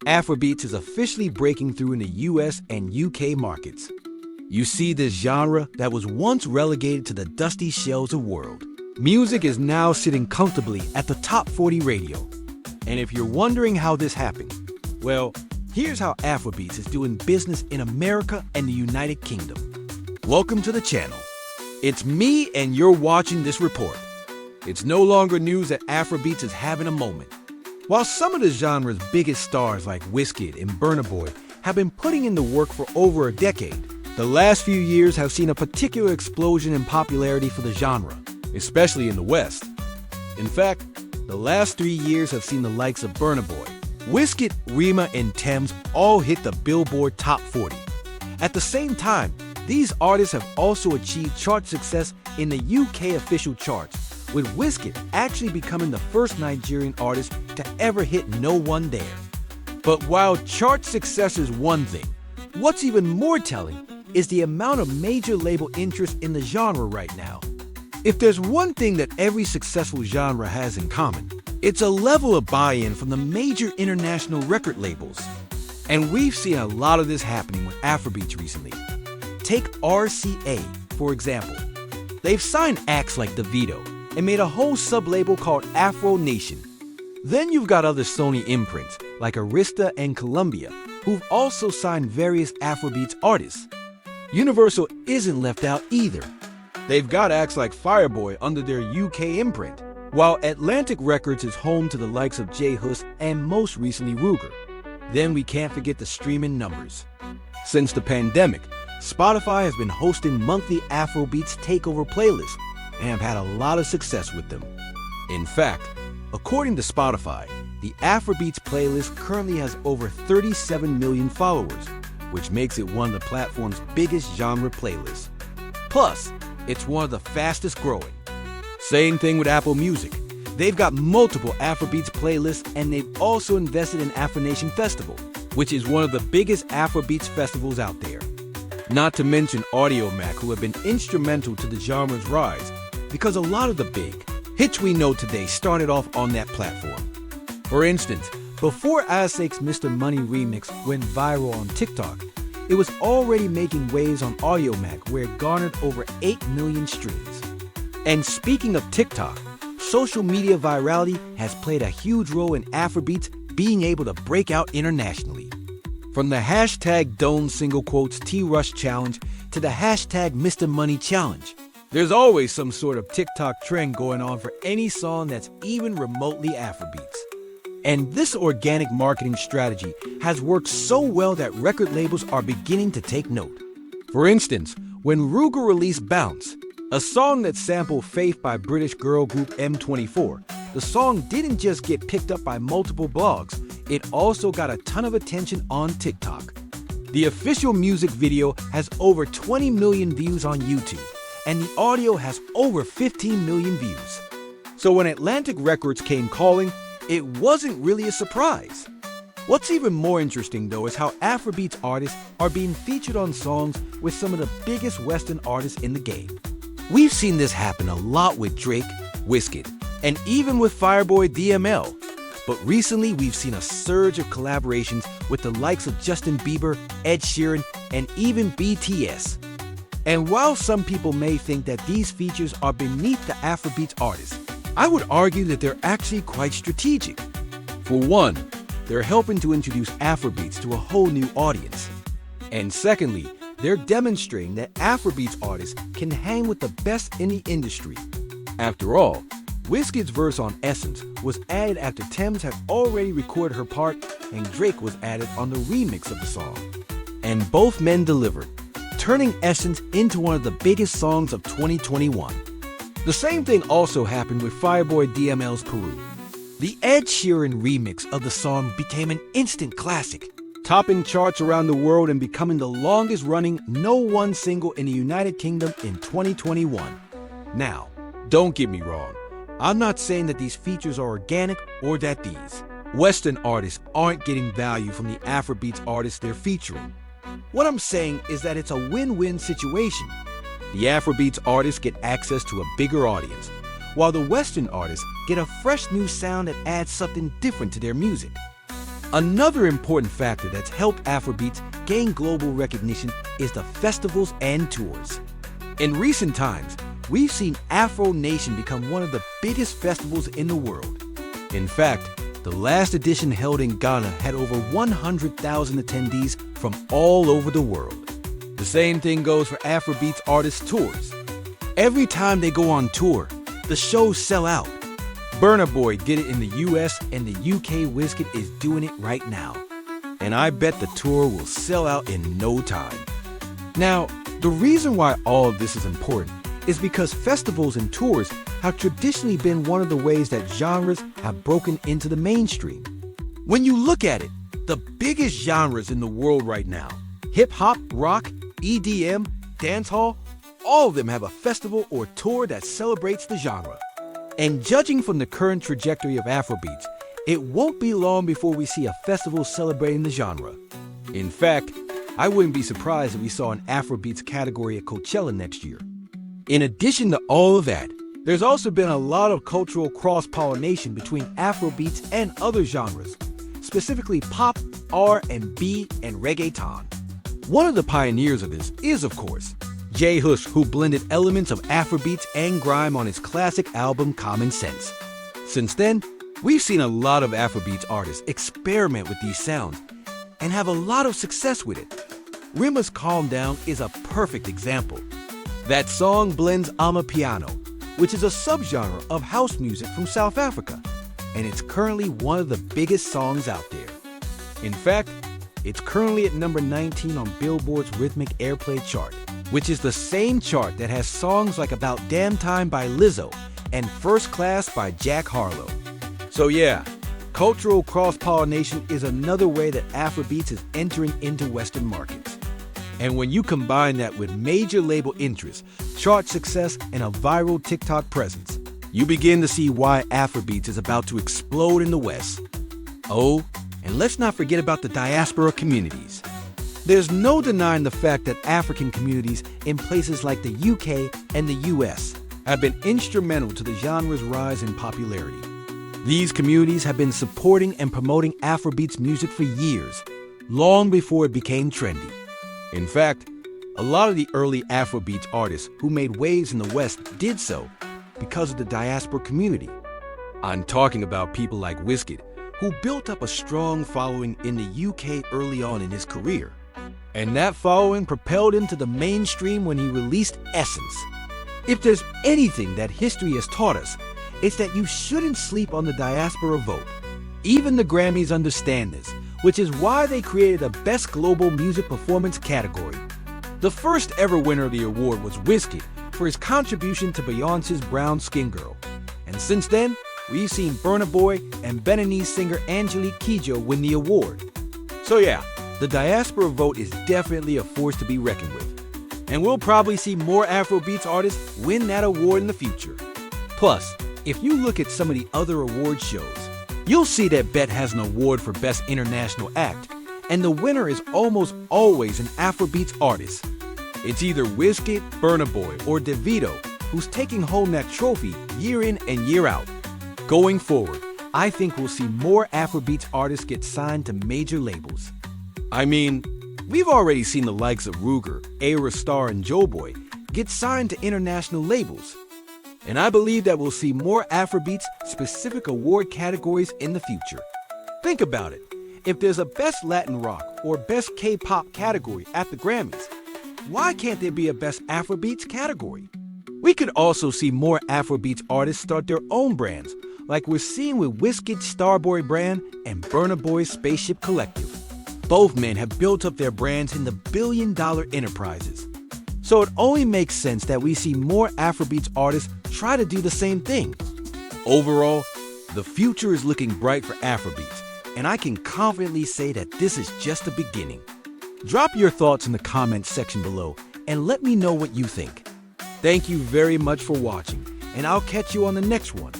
Afrobeats is officially breaking through in the US and UK markets. You see, this genre that was once relegated to the dusty shelves of world. Music is now sitting comfortably at the top 40 radio. And if you're wondering how this happened, well, here's how Afrobeats is doing business in America and the United Kingdom. Welcome to the channel. It's me and you're watching this report. It's no longer news that Afrobeats is having a moment. While some of the genre's biggest stars like Wizkid and Burna Boy have been putting in the work for over a decade, the last few years have seen a particular explosion in popularity for the genre, especially in the West. In fact, the last 3 years have seen the likes of Burna Boy, Wizkid, Rema, and Tems all hit the Billboard Top 40. At the same time, these artists have also achieved chart success in the UK official charts, with Wizkid actually becoming the first Nigerian artist to ever hit no one there. But while chart success is one thing, what's even more telling is the amount of major label interest in the genre right now. If there's one thing that every successful genre has in common, it's a level of buy-in from the major international record labels. And we've seen a lot of this happening with Afrobeats recently. Take RCA, for example. They've signed acts like Davido and made a whole sub-label called Afro Nation. Then you've got other Sony imprints like Arista and Columbia, who've also signed various Afrobeats artists. Universal isn't left out either. They've got acts like Fireboy under their UK imprint, while Atlantic Records is home to the likes of J Hus and most recently Ruger. Then we can't forget the streaming numbers. Since the pandemic, Spotify has been hosting monthly Afrobeats takeover playlists and have had a lot of success with them. In fact, according to Spotify, the Afrobeats playlist currently has over 37 million followers, which makes it one of the platform's biggest genre playlists. Plus, it's one of the fastest growing. Same thing with Apple Music. They've got multiple Afrobeats playlists, and they've also invested in Afro Nation Festival, which is one of the biggest Afrobeats festivals out there. Not to mention Audiomack, who have been instrumental to the genre's rise, because a lot of the big hits we know today started off on that platform. For instance, before Asake's Mr. Money remix went viral on TikTok, it was already making waves on Audiomack, where it garnered over 8 million streams. And speaking of TikTok, social media virality has played a huge role in Afrobeats being able to break out internationally. From the hashtag Don't Single Quotes T-Rush Challenge to the hashtag Mr. Money Challenge, there's always some sort of TikTok trend going on for any song that's even remotely Afrobeats. And this organic marketing strategy has worked so well that record labels are beginning to take note. For instance, when Ruger released Bounce, a song that sampled Faith by British girl group M24, the song didn't just get picked up by multiple blogs, it also got a ton of attention on TikTok. The official music video has over 20 million views on YouTube, and the audio has over 15 million views. So when Atlantic Records came calling, it wasn't really a surprise. What's even more interesting though is how Afrobeats artists are being featured on songs with some of the biggest Western artists in the game. We've seen this happen a lot with Drake, Wizkid, and even with Fireboy DML. But recently we've seen a surge of collaborations with the likes of Justin Bieber, Ed Sheeran, and even BTS. And while some people may think that these features are beneath the Afrobeats artists, I would argue that they're actually quite strategic. For one, they're helping to introduce Afrobeats to a whole new audience. And secondly, they're demonstrating that Afrobeats artists can hang with the best in the industry. After all, Wizkid's verse on Essence was added after Tems had already recorded her part and Drake was added on the remix of the song. And both men delivered, turning Essence into one of the biggest songs of 2021. The same thing also happened with Fireboy DML's Peru. The Ed Sheeran remix of the song became an instant classic, topping charts around the world and becoming the longest-running No. 1 single in the United Kingdom in 2021. Now, don't get me wrong, I'm not saying that these features are organic or that these Western artists aren't getting value from the Afrobeats artists they're featuring. What I'm saying is that it's a win-win situation. The Afrobeats artists get access to a bigger audience, while the Western artists get a fresh new sound that adds something different to their music. Another important factor that's helped Afrobeats gain global recognition is the festivals and tours. In recent times, we've seen Afro Nation become one of the biggest festivals in the world. In fact, the last edition held in Ghana had over 100,000 attendees from all over the world. The same thing goes for Afrobeats artists' tours. Every time they go on tour, the shows sell out. Burna Boy did it in the US, and the UK Wizkid is doing it right now. And I bet the tour will sell out in no time. Now, the reason why all of this is important is because festivals and tours have traditionally been one of the ways that genres have broken into the mainstream. When you look at it, the biggest genres in the world right now, hip-hop, rock, EDM, dancehall, all of them have a festival or tour that celebrates the genre. And judging from the current trajectory of Afrobeats, it won't be long before we see a festival celebrating the genre. In fact, I wouldn't be surprised if we saw an Afrobeats category at Coachella next year. In addition to all of that, there's also been a lot of cultural cross-pollination between Afrobeats and other genres, specifically pop, R&B, and reggaeton. One of the pioneers of this is, of course, J Hus, who blended elements of Afrobeats and grime on his classic album Common Sense. Since then, we've seen a lot of Afrobeats artists experiment with these sounds and have a lot of success with it. Rima's Calm Down is a perfect example. That song blends Amapiano, which is a subgenre of house music from South Africa, and it's currently one of the biggest songs out there. In fact, it's currently at number 19 on Billboard's Rhythmic Airplay chart, which is the same chart that has songs like About Damn Time by Lizzo and First Class by Jack Harlow. So yeah, cultural cross-pollination is another way that Afrobeats is entering into Western markets. And when you combine that with major label interest, chart success, and a viral TikTok presence, you begin to see why Afrobeats is about to explode in the West. Oh, and let's not forget about the diaspora communities. There's no denying the fact that African communities in places like the UK and the US have been instrumental to the genre's rise in popularity. These communities have been supporting and promoting Afrobeats music for years, long before it became trendy. In fact, a lot of the early Afrobeats artists who made waves in the West did so because of the diaspora community. I'm talking about people like Wizkid, who built up a strong following in the UK early on in his career. And that following propelled him to the mainstream when he released Essence. If there's anything that history has taught us, it's that you shouldn't sleep on the diaspora vote. Even the Grammys understand this, which is why they created a Best Global Music Performance category. The first ever winner of the award was Wizkid for his contribution to Beyoncé's Brown Skin Girl. And since then, we've seen Burna Boy and Beninese singer Angelique Kidjo win the award. So yeah, the diaspora vote is definitely a force to be reckoned with. And we'll probably see more Afrobeats artists win that award in the future. Plus, if you look at some of the other award shows, you'll see that BET has an award for Best International Act, and the winner is almost always an Afrobeats artist. It's either Wizkid, Burna Boy, or Davido who's taking home that trophy year in and year out. Going forward, I think we'll see more Afrobeats artists get signed to major labels. I mean, we've already seen the likes of Ruger, Ayra Starr, and Joeboy get signed to international labels. And I believe that we'll see more Afrobeats-specific award categories in the future. Think about it. If there's a Best Latin Rock or Best K-Pop category at the Grammys, why can't there be a Best Afrobeats category? We could also see more Afrobeats artists start their own brands, like we're seeing with Wizkid's Starboy brand and Burna Boy's Spaceship Collective. Both men have built up their brands into billion-dollar enterprises. So it only makes sense that we see more Afrobeats artists try to do the same thing. Overall, the future is looking bright for Afrobeats, and I can confidently say that this is just the beginning. Drop your thoughts in the comments section below and let me know what you think. Thank you very much for watching, and I'll catch you on the next one.